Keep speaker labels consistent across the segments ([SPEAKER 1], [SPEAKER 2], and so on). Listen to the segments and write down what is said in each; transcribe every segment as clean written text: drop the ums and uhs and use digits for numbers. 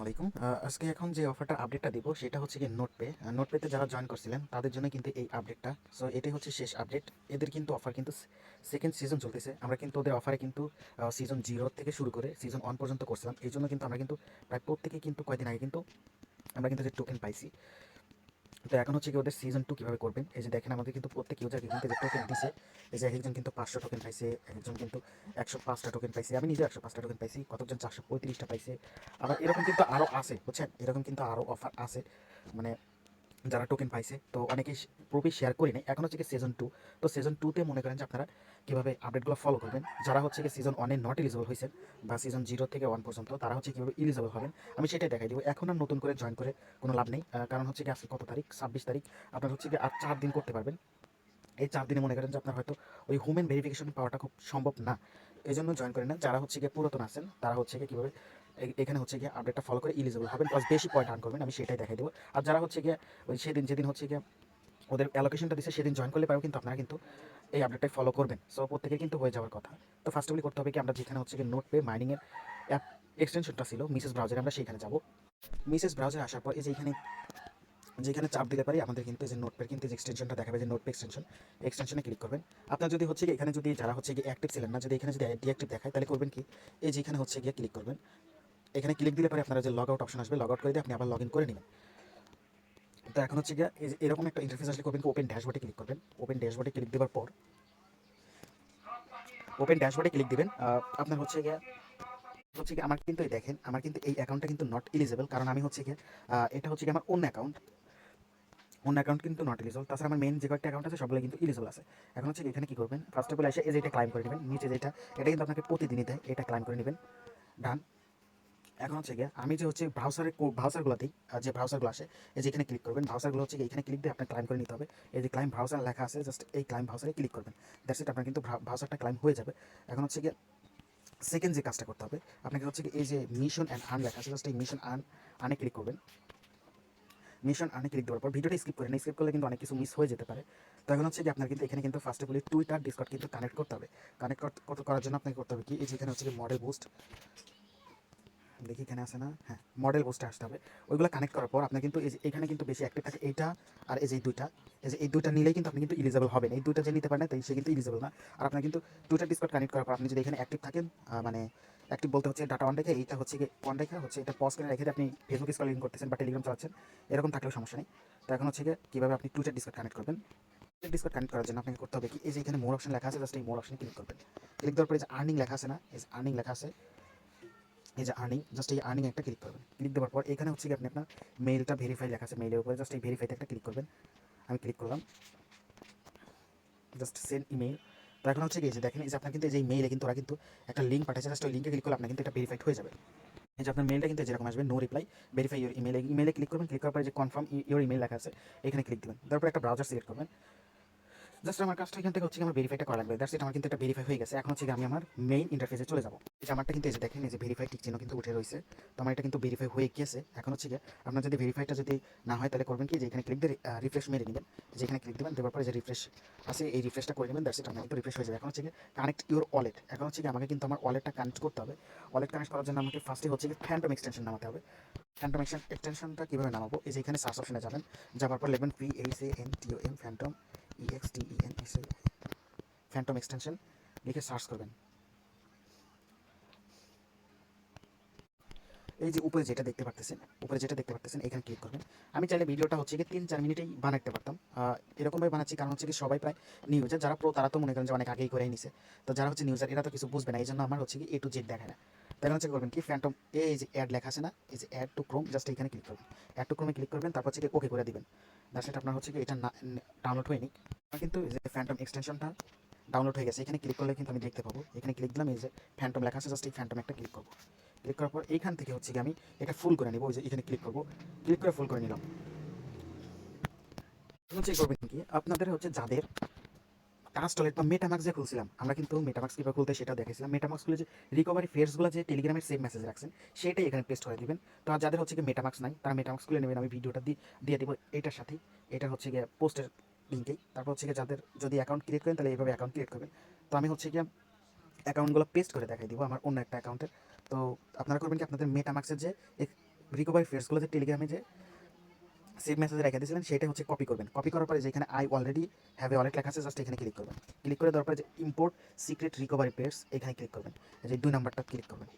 [SPEAKER 1] আলাইকুম। আজকে এখন যে অফারটার আপডেটটা দিব সেটা হচ্ছে গিয়ে নোটপে। নোটপেতে যারা জয়েন করছিলেন তাদের জন্য কিন্তু এই আপডেটটা। সো এটাই হচ্ছে শেষ আপডেট। এদের কিন্তু অফার কিন্তু সেকেন্ড সিজন চলতেছে। আমরা কিন্তু ওদের অফারে কিন্তু সিজন 0 থেকে শুরু করে সিজন 1 পর্যন্ত করছিলাম। এইজন্য কিন্তু আমরা কিন্তু প্রায় প্রত্যেকেই কিন্তু কয়দিন আগে কিন্তু আমরা কিন্তু যে টোকেন পাইছি। তো এখন হচ্ছে কি ওদের সিজন 2 কিভাবে করবেন? এই যে দেখেন আমাদের কিন্তু প্রত্যেক ইউজারকে কিন্তু যে টোকেন দিছে, এই যে একজন কিন্তু 500 টোকেন পাইছে, একজন কিন্তু 105টা টোকেন পাইছে। আমি নিজে 105টা টোকেন পাইছি। কতজন 435টা পাইছে। আবার এরকম কিন্তু আরো আছে, বুঝছেন? এরকম কিন্তু আরো অফার আছে। মানে যারা টোকেন পাইছে তো অনেকেই প্রবি শেয়ার করি নাই। এখন হচ্ছে কি সিজন 2। তো সিজন 2 তে মনে করেন যে আপনারা কিভাবে আপডেটগুলো ফলো করবেন। যারা হচ্ছে কি সিজন 1 এ নট এলিজিবল হয়েছেন বা সিজন 0 থেকে 1 পর্যন্ত তারা হচ্ছে কিভাবে এলিজিবল হবেন আমি সেটাই দেখাই দিব। এখন আর নতুন করে জয়েন করে কোনো লাভ নেই। কারণ হচ্ছে কি আজকে কত তারিখ? 26 তারিখ। আপনার হচ্ছে কি আর 4 দিন করতে পারবেন। এই 4 দিনে মনে করেন যে আপনার হয়তো ওই হিউম্যান ভেরিফিকেশন পাওয়াটা খুব সম্ভব না। এজন্য জয়েন করেন না। যারা হচ্ছে গিয়ে পুরাতন আছেন তারা হচ্ছে গিয়ে কীভাবে এখানে হচ্ছে গিয়ে আপডেটটা ফলো করে এলিজিবল হবেন প্লাস বেশি পয়েন্ট আর্ন করবেন আমি সেটাই দেখাই দেবো। আর যারা হচ্ছে গিয়ে ওই সেদিন যেদিন হচ্ছে গিয়ে ওদের অ্যালোকেশনটা দিচ্ছে সেদিন জয়েন করলে পারেও কিন্তু আপনারা কিন্তু এই আপডেটটাই ফলো করবেন। সো প্রত্যেকের কিন্তু হয়ে যাওয়ার কথা। তো ফার্স্ট অফ অল করতে হবে কি আমরা যেখানে হচ্ছে গিয়ে নোট পে মাইনিংয়ের অ্যাপ এক্সটেনশনটা ছিল মিসেস ব্রাউজারে আমরা সেইখানে যাব। মিসেস ব্রাউজারে আসার পর এই যে এখানে যেখানে চাপ দিতে পারি আমাদের কিন্তু এই যে নোটপের কিন্তু যে এক্সটেনশনটা দেখাবে যে নোটপে এক্সটেনশন, এক্সটেনশনে ক্লিক করবেন। আপনার যদি হচ্ছে কি এখানে যদি যারা হচ্ছে গিয়ে অ্যাক্টিভ ছিলেন না, যদি এখানে যদি ডিঅ্যাক্টিভ দেখায় তাহলে করবেন কি এই যে এখানে হচ্ছে গিয়ে ক্লিক করবেন। এখানে ক্লিক দিলে পরে আপনারা যে লগ আউট অপশন আসবে লগ আউট করে দিয়ে আপনি আবার লগ ইন করে নেবেন। তো এখন হচ্ছে গিয়ে এরকম একটা ইন্টারফেস আসলে করবেন কি ওপেন ড্যাশবোর্ডে ক্লিক করবেন। ওপেন ড্যাশবোর্ডে ক্লিক দেওয়ার পর ওপেন ড্যাশবোর্ডে ক্লিক দিবেন। আপনার হচ্ছে কি আমার কিন্তু এই দেখেন আমার কিন্তু এই অ্যাকাউন্টটা কিন্তু নট এলিজেবল কারণ আমি হচ্ছে গিয়ে এটা হচ্ছে কি আমার অন্য অ্যাকাউন্ট। অন্য অ্যাকাউন্ট কিন্তু নট এলিজেবল। তাছাড়া আমার মেন যে কয়েকটা অ্যাকাউন্ট আছে সবগুলো কিন্তু এলিজেবল আছে। এখন হচ্ছে এখানে কি করবেন ফার্স্ট অফ অল এসে এই যে এটা ক্লাইম করে নেবেন নিচে যেটা এটা কিন্তু আপনাকে প্রতিদিনই দেয় এটা ক্লাইম করে নেবেন। ডান। এখন হচ্ছে গিয়ে আমি যে হচ্ছে ব্রাউজারগুলোতেই যে ব্রাউজারগুলো আসে এই যে এখানে ক্লিক করবেন। ব্রাউজারগুলো হচ্ছে এখানে ক্লিক দিয়ে আপনার ক্লাইম করে নিতে হবে। এই যে ক্লাইম ব্রাউজার লেখা আছে জাস্ট এই ক্লাইম ব্রাউজারে ক্লিক করবেন। দ্যাটস ইট আপনার কিন্তু ব্রাউজারটা ক্লাইম হয়ে যাবে। এখন হচ্ছে গিয়ে সেকেন্ড যে কাজটা করতে হবে আপনাকে হচ্ছে কি এই যে মিশন অ্যান্ড আর্ন লেখা আছে জাস্ট এই মিশন আর্নে ক্লিক করবেন। মিশন আর্নে ক্লিক দেওয়ার পর ভিডিওটা স্কিপ করেন, স্কিপ করলে কিন্তু অনেক কিছু মিস হয়ে যেতে পারে। তো এখন হচ্ছে কি আপনার কিন্তু এখানে কিন্তু first of all Twitter Discord কিন্তু কানেক্ট করতে হবে। কানেক্ট করার জন্য আপনাকে করতে হবে কি এই যে এখানে হচ্ছে কি মডেল বুস্ট, দেখি এখানে আছে না, হ্যাঁ মডেল বুস্টে আসতে হবে। ওইগুলো কানেক্ট করার পর আপনার কিন্তু এই যে এখানে কিন্তু বেশি অ্যাক্টিভ থাকে এইটা আর এই যে দুইটা, এই যে এই দুইটা নিলেই কিন্তু আপনি কিন্তু ইলিজেবল হবেন। এই দুইটা যে নিতে পারেন না তাই সে কিন্তু ইলিজেবল না। আর আপনার কিন্তু টুইটার ডিসকর্ড কানেক্ট করার পর আপনি যদি এখানে অ্যাক্টিভ থাকেন মানে অ্যাক্টিভ বলতে হচ্ছে ডাটা অন রেখে এইটা হচ্ছে কি অন রেখে হচ্ছে এটা পজ করে রেখে আপনি ফেসবুক স্ক্রলিং করতেছেন বা টেলিগ্রাম চালাচ্ছেন এরকম থাকলেও সমস্যা নেই। তো এখন হচ্ছে কি কীভাবে আপনি টুইটার ডিসকর্ড কানেক্ট করবেন। ডিসকর্ড কানেক্ট করার জন্য আপনাকে করতে হবে কি এই যে এখানে মোর অপশন লেখা আছে জাস্ট এই মোর অপশনে ক্লিক করবেন। ক্লিক দেওয়ার পরে যে আর্নিং লেখা আছে না, এই যে আর্নিং লেখা আছে, এই যে আর্নিং জাস্ট এই আর্নিং একটা ক্লিক করবেন। ক্লিক দেওয়ার পর এখানে হচ্ছে কি আপনি আপনার মেইলটা ভেরিফাই লেখা আছে মেইলের উপরে জাস্ট এই ভেরিফাইতে একটা ক্লিক করবেন। আমি ক্লিক করলাম জাস্ট সেন্ড ইমেইল। তো এখন হচ্ছে কি যে দেখেন এই যে আপনার কিন্তু এই যে মেইলে কিন্তু ওরা কিন্তু একটা লিঙ্ক পাঠাচ্ছে জাস্ট ওই লিঙ্কে ক্লিক করলে আপনার কিন্তু এটা ভেরিফাইড হয়ে যাবে। এই যে আপনার মেইলটা কিন্তু যেরকম আসবে no reply verify your email, ইমেলে ক্লিক করবেন। ক্লিক করার পরে যে কনফার্ম ইউর ইমেল লেখা আছে এখানে ক্লিক দেবেন। তারপর একটা ব্রাউজার সিলেক্ট করবেন। জাস্ট আমার কাজটা এখান থেকে হচ্ছে আমার ভেরিফাইটা করা লাগবে। দ্যাটস ইট আমার কিন্তু এটা ভেরিফাই হয়ে গেছে। এখন হচ্ছে আমি আমার মেইন ইন্টারফেসে চলে যাবো। এই যে আমারটা কিন্তু এই যে দেখেন এই যে ভেরিফাই টিক চিহ্ন কিন্তু উঠে রয়েছে। তো আমার এটা কিন্তু ভেরিফাই হয়ে গেছে। এখন হচ্ছে গিয়ে আপনার যদি ভেরিফাইটা যদি না হয় তাহলে করবেন কি যে এখানে ক্লিক দিয়ে রিফ্রেশ মেরে নেবেন। যে এখানে ক্লিক দেবেন দেওয়ার পরে যে রিফ্রেশ আছে এই রিফ্রেশটা করে নেবেন। দ্যাটস ইট আমার কিন্তু রিফ্রেশ হয়ে যাবে। এখন হচ্ছে গিয়ে কানেক্ট ইউর ওয়ালেট। এখন হচ্ছে গিয়ে আমাকে কিন্তু আমার ওয়ালেটটা কানেক্ট করতে হবে। ওয়ালেট কানেক্ট করার জন্য আমাকে ফার্স্টে হচ্ছে গিয়ে ফ্যান্টম এক্সটেনশন নামাতে হবে। ফ্যান্টম এক্সটেনশনটা কীভাবে নামাবো এই যে এখানে সার্চ অপশনে যাবেন, যাওয়ার পর লিখবেন PHANTOM Phantom EXTEN Phantom extension লিখে সার্চ করবেন। এই যে উপরে যেটা দেখতে পারতেছেন এখানে ক্লিক করবেন। আমি চাইলে ভিডিওটা হচ্ছে কি 3-4 মিনিটেই বানাতে পারতাম। এরকমভাবে বানাচ্ছি কারণ হচ্ছে কি সবাই প্রায় নিউজার যারা প্রো তারা তো মনে করেন যে অনেক আগেই করেই নিছে। তো যারা হচ্ছে নিউজার এরা তো কিছু বুঝবে না, এই জন্য আমার হচ্ছে কি A to Z দেখায় না। তাই হচ্ছে করবেন কি ফ্যান্টম এই যে অ্যাড লেখা আছে না, এই যে অ্যাড টু ক্রোম জাস্ট এখানে ক্লিক করবেন। অ্যাড টু ক্রোমে ক্লিক করবেন তারপর হচ্ছে কি ওকে করে দিবেন। সেটা আপনার হচ্ছে কি এটা ডাউনলোড হয়নি। আমার কিন্তু এই যে ফ্যান্টম এক্সটেনশনটা ডাউনলোড হয়ে গেছে। এখানে ক্লিক করলে কিন্তু আমি দেখতে পাবো। এখানে ক্লিক দিলাম এই যে ফ্যান্টম লেখা আছে জাস্ট এই ফ্যান্টম একটা ক্লিক করবো। ক্লিক করার পর এইখান থেকে হচ্ছে কি আমি এটা ফুল করে নেবো। ওই যে এখানে ক্লিক করবো, ক্লিক করে ফুল করে নিলাম। হচ্ছে করবেন কি আপনাদের হচ্ছে যাদের ট্রাস্ট ওয়ালেট বা মেটামাক্স যে খুলছিলাম আমরা কিন্তু মেটামাক্স কীভাবে খুলতে সেটাও দেখেছিলাম। মেটামাক্স খুলে যে রিকভারি ফেয়ার্সগুলো যে টেলিগ্রামের সেভ মেসেজ রাখছেন সেটাই এখানে পেস্ট করে দিবেন। তো আর যাদের হচ্ছে কি মেটামাক্স নাই তারা মেটামাক্স খুলে নেবেন। আমি ভিডিওটা দিয়ে দেবো এটার সাথেই, এটা হচ্ছে গিয়ে পোস্টের লিঙ্কেই। তারপর হচ্ছে গিয়ে যাদের যদি অ্যাকাউন্ট ক্রিয়েট করেন তাহলে এইভাবে অ্যাকাউন্ট ক্রিয়েট করবেন। তো আমি হচ্ছে গিয়ে অ্যাকাউন্টগুলো পেস্ট করে দেখাই দিব আমার অন্য একটা অ্যাকাউন্টে। তো আপনারা করবেন কি আপনাদের মেটামাক্সের যে রিকভারি ফ্রেজগুলো যে টেলিগ্রামে যে সেভ মেসেজে রেখে দিয়েছিলেন সেটা হচ্ছে কপি করবেন। কপি করার পরে যেখানে I already have a wallet লেখা আছে জাস্ট এখানে ক্লিক করবেন। ক্লিক করে দেওয়ার পরে যে ইম্পোর্ট সিক্রেট রিকভারি পেয়ার্স এখানে ক্লিক করবেন। যে 2 নাম্বারটা ক্লিক করবেন।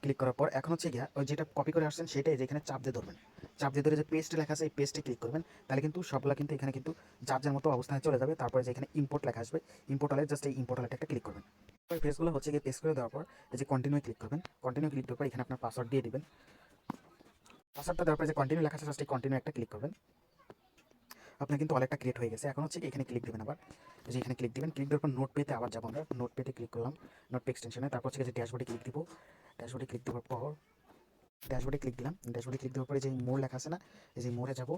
[SPEAKER 1] ক্লিক করার পর এখন হচ্ছে গিয়া ওই যেটা কপি করে আসছেন সেটাই যেখানে চাপ দিয়ে ধরবেন। চাপ দিয়ে ধরে যে পেস্টে লেখা আছে এই পেস্টে ক্লিক করবেন। তাহলে কিন্তু সবগুলো কিন্তু এখানে কিন্তু যার যার মতো অবস্থানে চলে যাবে। তারপরে যেখানে ইম্পোর্ট লেখা আসবে ইম্পোর্ট ওয়ালেট জাস্ট এই ইম্পোর্ট ওয়ালেটে একটা ক্লিক করবেন। ওই পেজগুলো হচ্ছে গিয়ে পেস্ট করে দেওয়ার পর এই যে কন্টিনিউ ক্লিক করবেন। কন্টিনিউ ক্লিক দেওয়ার পর এখানে আপনার পাসওয়ার্ড দিয়ে দিবেন। পাসওয়ার্ডটা দেওয়ার পর যে কন্টিনিউ লেখা আছে জাস্ট এই কন্টিনিউ একটা ক্লিক করবেন। আপনার কিন্তু ওয়ালেটটা ক্রিয়েট হয়ে গেছে। এখন হচ্ছে কি এখানে ক্লিক দিবেন আবার। এই যে এখানে ক্লিক দিবেন। ক্লিক দেওয়ার পর নোট পেতে আবার যাবো আমরা। নোট পেতে ক্লিক করলাম। নোট পে এক্সটেনশনে। তারপর হচ্ছে যে ড্যাশবোর্ডে ক্লিক দিব। ড্যাশবোর্ডে ক্লিক দেওয়ার পর ড্যাশবোর্ডে ক্লিক দিলাম। ড্যাশবোর্ডে ক্লিক দেওয়ার পরে যে মোর লেখা আছে না, এই যে মোরে যাব।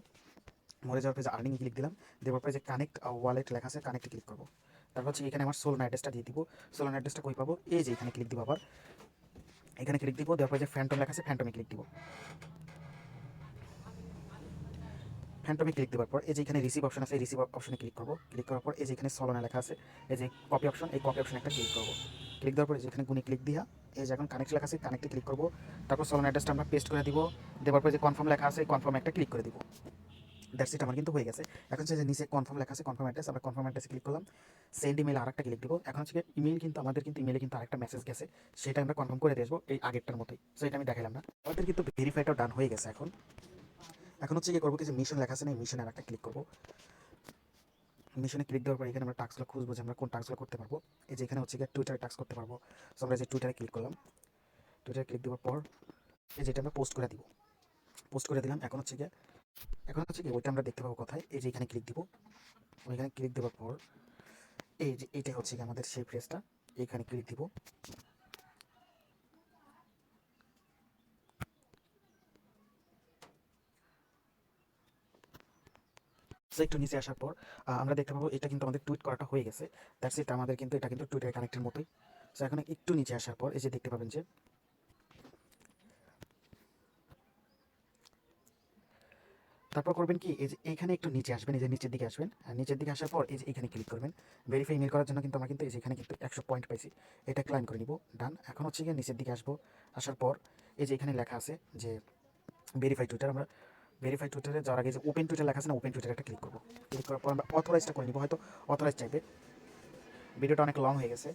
[SPEAKER 1] মোরে যাওয়ার পরে যে আর্নিং ক্লিক দিলাম। দেওয়ার পরে যে কানেক্ট ওয়ালেট লেখা আছে কানেক্টে ক্লিক করবো। তারপর হচ্ছে এখানে আমার সোলোনা অ্যাড্রেসটা দিয়ে দিব। সোলোনা অ্যাড্রেসটা কই পাবো? এই যে এখানে ক্লিক দিব আবার। এখানে ক্লিক দিব। দেওয়ার পরে যে ফ্যান্টম লেখা আছে ফ্যান্টমে ক্লিক দিব। ফ্যান্টমে ক্লিক দেওয়ার পর এই যে এখানে রিসিভ অপশন আছে এই রিসিভ অপশনে ক্লিক করবো। ক্লিক করার পর এই যে এখানে সলোনা লেখা আছে এই যে কপি অপশন এই কপি অপশনে একটা ক্লিক করবো। ক্লিক দেওয়ার পর যেখানে গুণে ক্লিক দিয়া এই যে এখন কানেক্ট লেখা আছে কানেক্টে ক্লিক করবো। তারপর সলোনা অ্যাড্রেসটা আমরা পেস্ট করে দিব। দেওয়ার পর যে কনফার্ম লেখা আছে কনফার্ম একটা ক্লিক করে দিব। দ্যাটস ইট আমার কিন্তু হয়ে গেছে। এখন হচ্ছে যে নিচে কনফার্ম লেখা আছে কনফার্ম অ্যাড্রেস আমরা কনফার্ম অ্যাড্রেসে ক্লিক করলাম। সেন্ড ইমেল আরেকটা ক্লিক দিব। এখন হচ্ছে ইমেল কিন্তু আমাদের কিন্তু ইমেলে কিন্তু আরেকটা মেসেজ গেছে সেটা আমরা কনফার্ম করে দিয়ে আসবো এই আগেরটার মতোই। সো এটা আমি দেখালাম না। আমাদের কিন্তু ভেরিফাইটাও ডান হয়ে গেছে। এখন এখন হচ্ছে কি করবো কিছু মিশন লেখা আছে না এই মিশনে আরেকটা ক্লিক করবো। মিশনে ক্লিক দেওয়ার পর এখানে আমরা টাস্কগুলো খুঁজবো যে আমরা কোন টাস্কগুলো করতে পারবো। এই যে এখানে হচ্ছে গিয়ে টুইটারে টাস্ক করতে পারবো। সো আমরা যে টুইটারে ক্লিক করলাম। টুইটারে ক্লিক দেওয়ার পর এই যেটা আমরা পোস্ট করে দিব। পোস্ট করে দিলাম। এখন হচ্ছে কি ওইটা আমরা দেখতে পাবো কোথায়, এই যে এখানে ক্লিক দিব। ওইখানে ক্লিক দেওয়ার পর এই যে এইটা হচ্ছে কি আমাদের সেই ফ্রেজটা এইখানে ক্লিক দিব। সো একটু নিচে আসার পর আমরা দেখতে পাবো এটা কিন্তু আমাদের টুইট করাটা হয়ে গেছে। দ্যাটস ইট আমাদের কিন্তু এটা কিন্তু টুইটার কানেক্টের মতোই। সো এখন একটু নিচে আসার পর এই যে দেখতে পাবেন যে তারপর করবেন কি এই যে এইখানে একটু নিচে আসবেন, এই যে নিচের দিকে আসবেন। আর নিচের দিকে আসার পর এই যে এখানে ক্লিক করবেন। ভেরিফাই ইমেল করার জন্য কিন্তু আমরা কিন্তু এই যে এখানে কিন্তু 100 পয়েন্ট পাইছি। এটা ক্লাইম করে নিব। ডান। এখন হচ্ছে গিয়ে নিচের দিকে আসবো। আসার পর এই যে এখানে লেখা আছে যে ভেরিফাই টুইটার আমরা ভেরিফাই টুইটারে যাওয়ার আগে যে ওপেন টুইটার লেখা আছে না ওপেন টুইটার একটা ক্লিক করবো। ক্লিক করার পর আমরা অথরাইজটা করে নিব। হয়তো অথরাইজ চাইবে। ভিডিওটা অনেক লং হয়ে গেছে।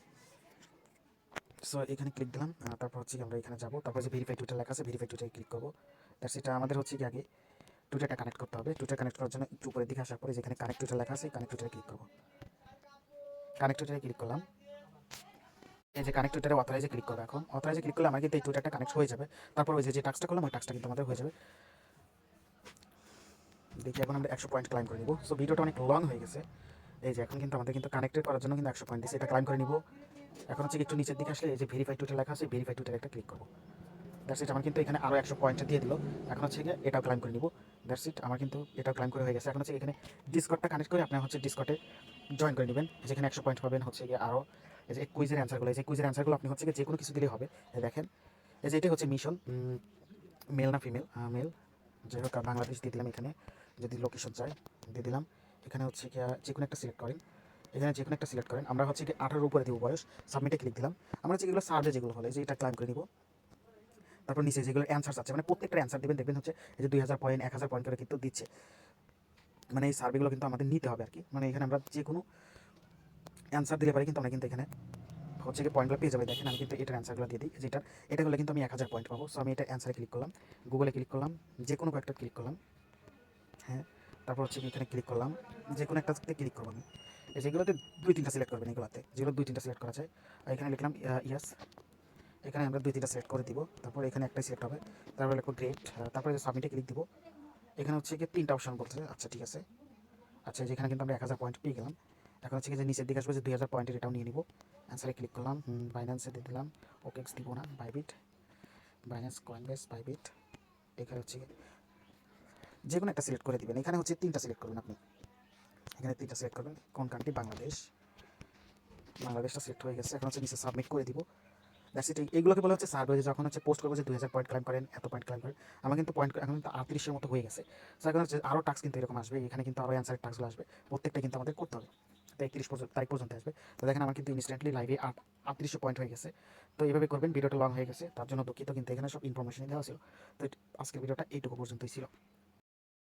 [SPEAKER 1] সো এখানে ক্লিক দিলাম। তারপর হচ্ছে আমরা এখানে যাবো। তারপর যে ভেরিফাই টুইটার লেখা আছে ভেরিফাই টুইটারে ক্লিক করবো। দ্যাটস এটা আমাদের হচ্ছে কি আগে টুইটারটা কানেক্ট করতে হবে। টুইটার কানেক্ট করার জন্য একটু উপরের দিকে আসার পরে যেখানে কানেক্ট টুইটার লেখা আছে কানেক্ট টুইটারে ক্লিক করবো। কানেক্ট টুইটারে ক্লিক করলাম। এই যে কানেক্ট টুইটারে অথরাইজে ক্লিক করবো। এখন অথরাইজে ক্লিক করলে আমার কিন্তু এই টুইটারটা কানেক্ট হয়ে যাবে। তারপর ওই যে টাস্কটা করলাম ওই টাস্কটা কিন্তু আমাদের হয়ে যাবে। দেখি এখন আমরা 100 পয়েন্ট ক্লাইম করে নিব। সো ভিডিওটা অনেক লং হয়ে গেছে। এই যে এখন কিন্তু আমাদের কিন্তু কানেক্টেড করার জন্য কিন্তু 100 পয়েন্ট দিচ্ছে, এটা ক্লাইম করে নিব। এখন হচ্ছে একটু নিচের দিকে আসলে এই যে ভেরিফাই টুইটার লেখা আছে ভেরিফাই টুইটারে একটা ক্লিক করবো। দ্যাটস ইট আমার কিন্তু এখানে আরও 100 পয়েন্ট দিয়ে দিল। এখন হচ্ছে গিয়ে এটাও ক্লাইম করে নিব। দ্যাটস ইট আমার কিন্তু এটাও ক্লাইম করে হয়ে গেছে। এখন হচ্ছে এখানে ডিসকর্ডটা কানেক্ট করে আপনার হচ্ছে ডিসকর্ডে জয়েন করে নেবেন। যেখানে 100 পয়েন্ট পাবেন হচ্ছে গিয়ে আরও এই যে কুইজের অ্যান্সারগুলো এই যে কুইজের অ্যান্সারগুলো আপনি হচ্ছে গিয়ে যে কোনো কিছু দিলেই হবে। দেখেন এই যে এটাই হচ্ছে মিশন মেল না ফিমেল মেল যাই হোক বাংলাদেশ দিয়ে দিলাম। এখানে যদি লোকেশন চাই দিয়ে দিলাম। এখানে হচ্ছে কি যে কোনো একটা সিলেক্ট করেন। এখানে যে কোনো একটা সিলেক্ট করেন। আমরা হচ্ছে কি 18 উপরে দিব বয়স। সাবমিটে ক্লিক দিলাম। আমরা যেগুলো সার্ভে যেগুলো হলে যে এটা ক্লাইম করে নিব। তারপর নিচে যেগুলো অ্যান্সার আছে মানে প্রত্যেকটা অ্যান্সার দেবেন দেখবেন হচ্ছে এই যে 2000 পয়েন্ট 1000 পয়েন্ট করে কিন্তু দিচ্ছে। মানে এই সার্ভেগুলো কিন্তু আমাদের নিতে হবে আর কি। মানে এখানে আমরা যে কোনো অ্যান্সার দিলে পারে কিন্তু আমরা কিন্তু এখানে হচ্ছে কি পয়েন্টগুলো পেয়ে যাবে। দেখেন আমি কিন্তু এটার অ্যান্সারগুলো দিয়ে দিই যেটা এটা করলে কিন্তু আমি 1000 পয়েন্ট পাবো। সো আমি এটা অ্যান্সারে ক্লিক করলাম। গুগলে ক্লিক করলাম। যে কোনো একটা ক্লিক করলাম। হ্যাঁ তারপর হচ্ছে এখানে ক্লিক করলাম। যে কোনো একটাতে ক্লিক করবো আমি। যেগুলোতে 2-3টা সিলেক্ট করবেন এগুলোতে যেগুলো 2-3টা সিলেক্ট করা যায়। আর এখানে লিখলাম ইয়াস। এখানে আমরা 2-3টা সিলেক্ট করে দিব। তারপর এখানে একটাই সিলেক্ট হবে। তারপরে লিখবো গ্রেট। তারপরে যে সাবমিটে ক্লিক দিব। এখানে হচ্ছে কি 3টা অপশন বলছে। আচ্ছা ঠিক আছে। আচ্ছা যেখানে কিন্তু আমরা 1000 পয়েন্ট পেয়ে গেলাম। এখন হচ্ছে কি যে নিচের দিকে আসবে যে 2000 পয়েন্টের এটাও নিয়ে নিব। অ্যান্সারে ক্লিক করলাম। বাইন্যান্সে দিয়ে দিলাম। ওকেক্স দিব না বাইবিট বাইন্যান্স কয়েনবেস বাইবিট। এখানে হচ্ছে যে কোনো একটা সিলেক্ট করে দিবেন। এখানে হচ্ছে 3টা সিলেক্ট করবেন আপনি। এখানে 3টা সিলেক্ট করবেন। কোন কান্ট্রি? বাংলাদেশ। বাংলাদেশটা সিলেক্ট হয়ে গেছে। এখন হচ্ছে নিচে সাবমিট করে দিব। That's it. এইগুলোকে বলা হচ্ছে সার্ভে যখন হচ্ছে পোস্ট করবো যে 2000 পয়েন্ট ক্লাইম করেন এত পয়েন্ট ক্লাইম করেন। আমার কিন্তু পয়েন্ট এখন কিন্তু 38-এর মতো হয়ে গেছে। সো এখন হচ্ছে আরও টাস্ক কিন্তু এরকম আসবে। এখানে কিন্তু আরও অ্যান্সারের টাস্কগুলো আসবে। প্রত্যেকটা কিন্তু আমাদের করতে হবে। 31 তারিখ পর্যন্ত আসবে। তো দেখেন আমার কিন্তু ইনস্ট্যান্টলি লাইভে 3800 পয়েন্ট হয়ে গেছে। তো এইভাবে করবেন, ভিডিওটা লং হয়ে গেছে তার জন্য দুঃখিত, কিন্তু এখানে সব ইনফরমেশনই দেওয়া ছিল। তো আজকের ভিডিওটা এইটুকু পর্যন্তই ছিল।